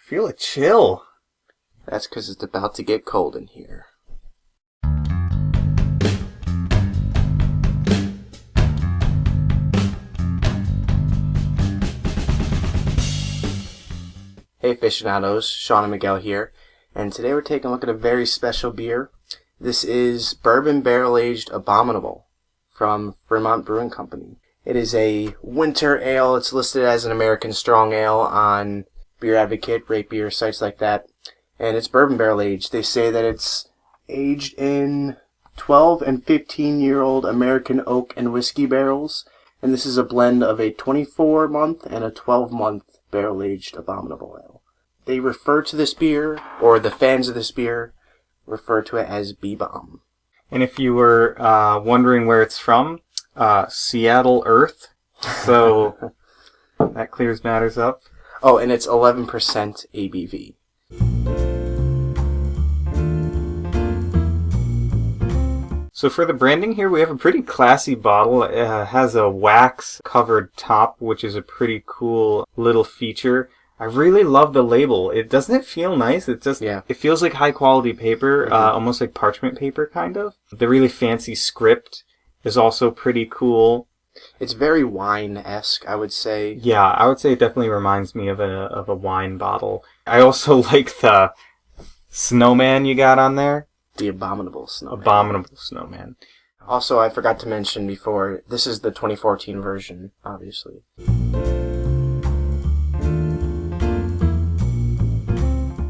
Feel a chill. That's because it's about to get cold in here. Hey Aficionados, Shawn and Miguel here, and today we're taking a look at a very special beer. This is Bourbon Barrel-Aged Abominable from Fremont Brewing Company. It is a winter ale. It's listed as an American strong ale on BeerAdvocate, RateBeer, sites like that, and it's bourbon barrel-aged. They say that it's aged in 12 and 15-year-old American oak and whiskey barrels, and this is a blend of a 24-month and a 12-month barrel-aged Abominable ale. They refer to this beer, or the fans of this beer, refer to it as B-Bomb. And if you were wondering where it's from, Seattle, Earth. So that clears matters up. Oh, and it's 11% ABV. So for the branding here, we have a pretty classy bottle. It has a wax-covered top, which is a pretty cool little feature. I really love the label. Doesn't it feel nice? It feels like high-quality paper, almost like parchment paper, kind of. The really fancy script is also pretty cool. It's very wine-esque, I would say. Yeah, I would say it definitely reminds me of a wine bottle. I also like the snowman you got on there. The Abominable Snowman. Abominable Snowman. Also, I forgot to mention before, this is the 2014 version, obviously.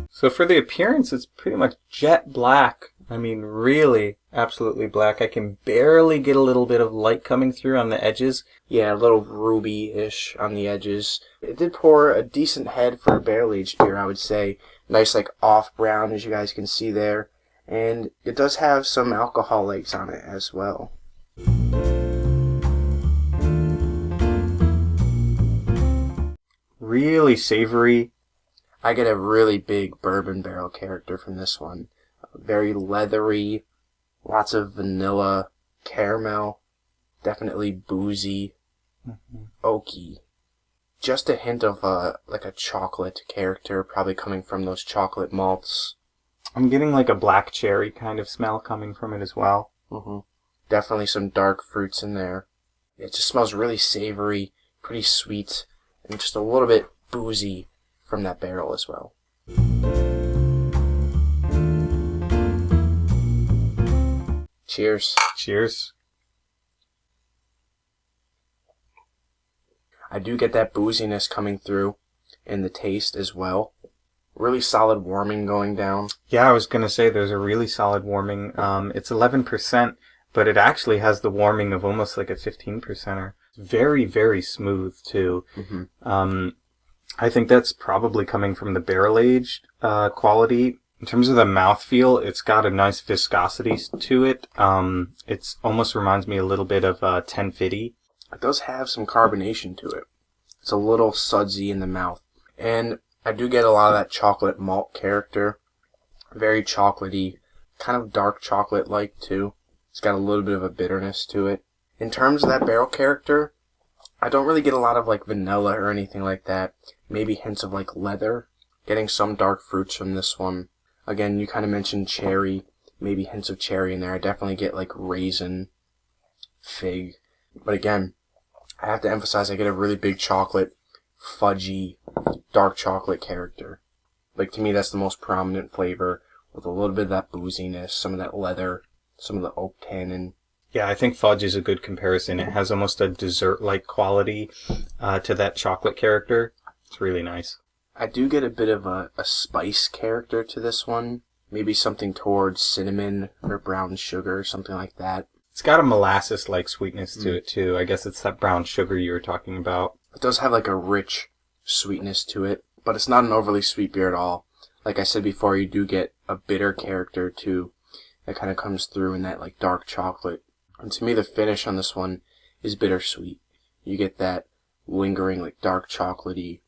So for the appearance, it's pretty much jet black. I mean, really, absolutely black. I can barely get a little bit of light coming through on the edges. Yeah, a little ruby-ish on the edges. It did pour a decent head for a barrel-aged beer, I would say. Nice, like, off-brown, as you guys can see there. And it does have some alcohol legs on it as well. Really savory. I get a really big bourbon barrel character from this one. Very leathery, lots of vanilla, caramel, definitely boozy, oaky. Just a hint of like a chocolate character, probably coming from those chocolate malts. I'm getting like a black cherry kind of smell coming from it as well. Definitely some dark fruits in there. It just smells really savory, pretty sweet, and just a little bit boozy from that barrel as well. Cheers. Cheers. I do get that booziness coming through in the taste as well. Really solid warming going down. Yeah, I was going to say there's a really solid warming. It's 11%, but it actually has the warming of almost like a 15%er. Very, very smooth, too. I think that's probably coming from the barrel-aged quality. In terms of the mouthfeel, it's got a nice viscosity to it. It almost reminds me a little bit of 1050. It does have some carbonation to it. It's a little sudsy in the mouth. And I do get a lot of that chocolate malt character. Very chocolatey, kind of dark chocolate-like too. It's got a little bit of a bitterness to it. In terms of that barrel character, I don't really get a lot of like vanilla or anything like that. Maybe hints of like leather. Getting some dark fruits from this one. Again, you kind of mentioned cherry. Maybe hints of cherry in there. I definitely get like raisin, fig. But again, I have to emphasize I get a really big chocolate, fudgy, dark chocolate character. Like, to me, that's the most prominent flavor, with a little bit of that booziness, some of that leather, some of the oak tannin. Yeah, I think fudge is a good comparison. It has almost a dessert-like quality to that chocolate character. It's really nice. I do get a bit of a spice character to this one. Maybe something towards cinnamon or brown sugar, something like that. It's got a molasses-like sweetness to it, too. I guess it's that brown sugar you were talking about. It does have like a rich sweetness to it, but it's not an overly sweet beer at all. Like I said before, you do get a bitter character, too, that kind of comes through in that like dark chocolate. And to me, the finish on this one is bittersweet. You get that lingering, like dark chocolatey,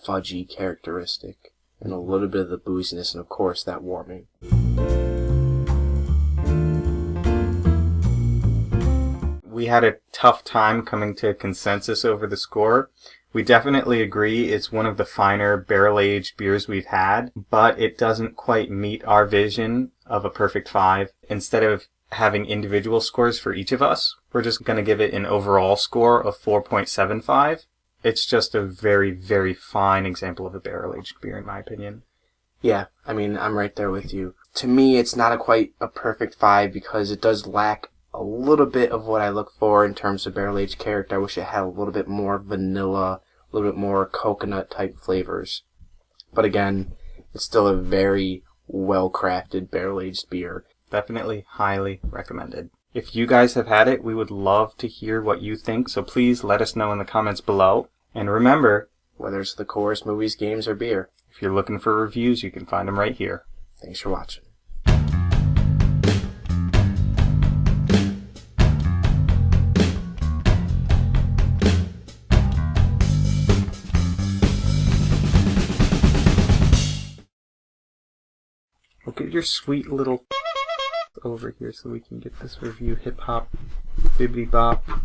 fudgy characteristic, and a little bit of the booziness, and of course, that warming. We had a tough time coming to a consensus over the score. We definitely agree it's one of the finer barrel-aged beers we've had, but it doesn't quite meet our vision of a perfect 5. Instead of having individual scores for each of us, we're just going to give it an overall score of 4.75. It's just a very, very fine example of a barrel-aged beer, in my opinion. Yeah, I mean, I'm right there with you. To me, it's not quite a perfect 5 because it does lack a little bit of what I look for in terms of barrel-aged character. I wish it had a little bit more vanilla, a little bit more coconut-type flavors. But again, it's still a very well-crafted barrel-aged beer. Definitely highly recommended. If you guys have had it, we would love to hear what you think, so please let us know in the comments below. And remember, whether it's the course, movies, games, or beer, if you're looking for reviews, you can find them right here. Thanks for watching. Look at your sweet little over here so we can get this review. Hip hop, bibbidi bop.